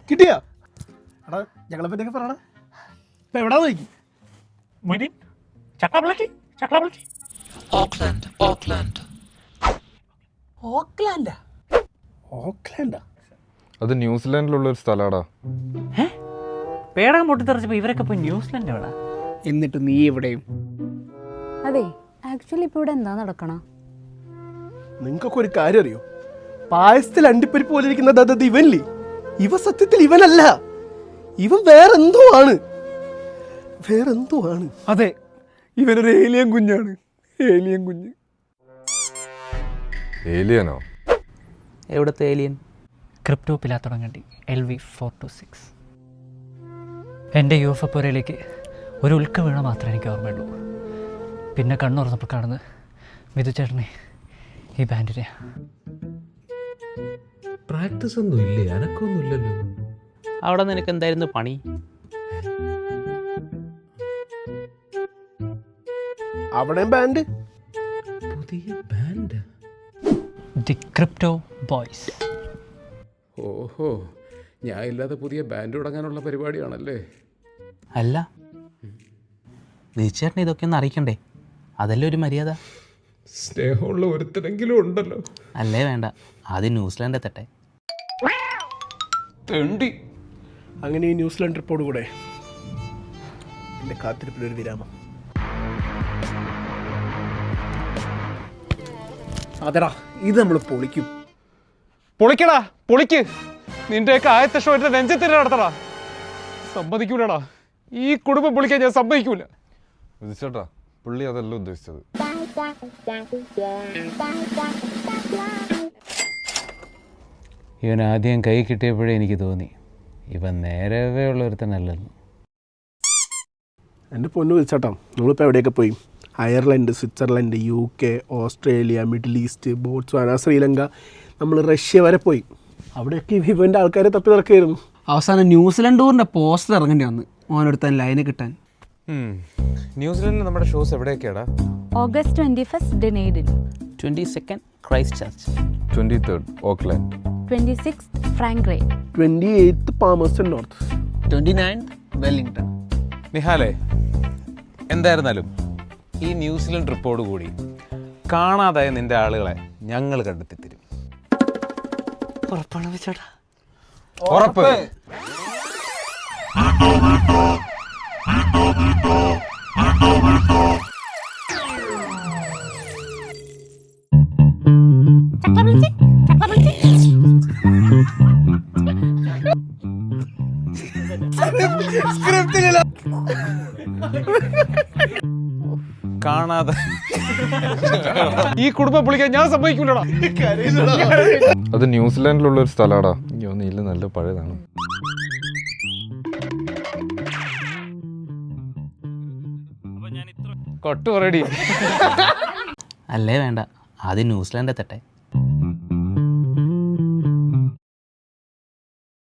കിട്ടിയാ എടാ ഞങ്ങളെ പറ്റിയൊക്കെ പറയണ ഇപ്പൊ എവിടാ നോക്കി ഓക്ലാൻഡാ അത് ന്യൂസിലാൻഡിലുള്ള ഒരു സ്ഥലാടാ. പേടകം പൊട്ടിത്തെറിച്ചപ്പോ ഇവരൊക്കെ പോയി ന്യൂസിലൻഡ് എവിടാ? എന്നിട്ട് നീ എവിടെയും അതെ, ആക്ച്വലി ഇപ്പോൾ ഇവിടെ എന്താ നടക്കണ? നിങ്ങൾക്കൊക്കെ ഒരു കാര്യം അറിയോ? പായസത്തിൽ അണ്ടിപ്പരിപ്പ് പോലെ ഇരിക്കുന്ന ഇവനല്ലേ? ഇവ സത്യത്തിൽ ഇവനല്ല, ഇവൻ വേറെന്തോ ആണ്. അതെ, ഇവനൊരു ഏലിയൻ കുഞ്ഞാണ്. ഏലിയൻ കുഞ്ഞ്. ഏലിയനോ? എവിടത്തെ ഏലിയൻ? Crypto പിലാത്തുടങ്ങണ്ടി LV426. എൻ്റെ UFO പുരയിലേക്ക് ഒരു ഉൽക്ക വീണ മാത്രമേ എനിക്ക് ഓർമ്മയുള്ളൂ. പിന്നെ കണ്ണുറന്നപ്പോൾ കാണുന്നത് മിഥുചേട്ടനെ, ഈ ബാൻഡിനെ. പ്രാക്ടീസ് ഒന്നും ഇല്ലേ? അനക്കൊന്നും ഇല്ലല്ലോ. അവിടെ നിനക്ക് എന്തായിരുന്നു പണി? അവിടെയും ബാൻഡ്. പുതിയ ബാൻഡ്? The crypto boys. ഓഹോ, ഞാൻ ഇല്ലാതെ പുതിയ ബാൻഡ് തുടങ്ങാനുള്ള പരിപാടിയാണല്ലേ? അല്ല, തീർച്ചയായിട്ടും ഇതൊക്കെ ഒന്ന് അറിയിക്കണ്ടേ? അതല്ലേ ഒരു മര്യാദ. സ്നേഹമുള്ള ഒരുത്തരെങ്കിലും ഉണ്ടല്ലോ. അല്ലേ വേണ്ട, ആദ്യം ന്യൂസിലാൻഡ് എത്തട്ടെ. അങ്ങനെ ഈ ന്യൂസിലാൻഡ് ട്രിപ്പോട് കൂടെ എൻ്റെ കാത്തിരിപ്പിലൊരു വിരാമം. അതെടാ, ഇത് നമ്മൾ പൊളിക്കും. പൊളിക്കടാ, പൊളിക്ക്. നിന്റെയൊക്കെ ആദ്യത്തെ ഷോ എന്റെ നെഞ്ചത്തിന് നടത്തടാ. സമ്മതിക്കൂലടാ, ഈ കുടുംബം പൊളിക്കാൻ ഞാൻ സമ്മതിക്കൂല. വിധിച്ചേട്ടാ, പുള്ളി അതല്ല ഉദ്ദേശിച്ചത്. ഇവൻ ആദ്യം കൈ കിട്ടിയപ്പോഴേ എനിക്ക് തോന്നി ഇവൻ നേരവേ ഉള്ളൊരുത്തനല്ലെന്ന്. എൻ്റെ പൊന്നു വിളിച്ചാട്ടാ, നമ്മളിപ്പോൾ എവിടെയൊക്കെ പോയി? Ireland, Switzerland, UK, Australia, middle east, Botswana, Sri Lanka, നമ്മൾ റഷ്യ വരെ പോയി. അവിടെയൊക്കെ ഇവൻ്റെ ആൾക്കാരെ തപ്പി നടക്കുകയായിരുന്നു. അവസാനം ന്യൂസിലൻഡ് ടൂറിൻ്റെ പോസ്റ്റർ ഇറങ്ങേണ്ടി വന്ന് ഓനെടുത്താൻ ലൈന് കിട്ടാൻ. ന്യൂസിലൻഡിൽ നമ്മുടെ ഷോസ് എവിടെയൊക്കെയാടാ? August 21st ഡെനൈഡിൽ, 22nd Christchurch, 23rd Auckland, 26th ഫ്രാങ്ക്രേ, 28th Palmerston north, 29th Wellington. നിഹാലേ, എന്തായിരുന്നാലും ഈ ന്യൂസിലൻഡ് ട്രിപ്പോട് കൂടി കാണാതായ നിന്റെ ആളുകളെ ഞങ്ങൾ കണ്ടെത്തി തരും. ഉറപ്പാണ് വെച്ചോട്ടാ? ഉറപ്പ്. കാണാതെ ഈ കുടുംബം പൊളിക്കാൻ ഞാൻ സമ്മതിക്കൂലടാ. അത് ന്യൂസിലാൻഡിലുള്ള ഒരു സ്ഥലാടാ. നീല നല്ല പഴയതാണ്. കൊട്ടു റെഡി. അല്ലേ വേണ്ട, ആദ്യം ന്യൂസിലാൻഡ് എത്തട്ടെ.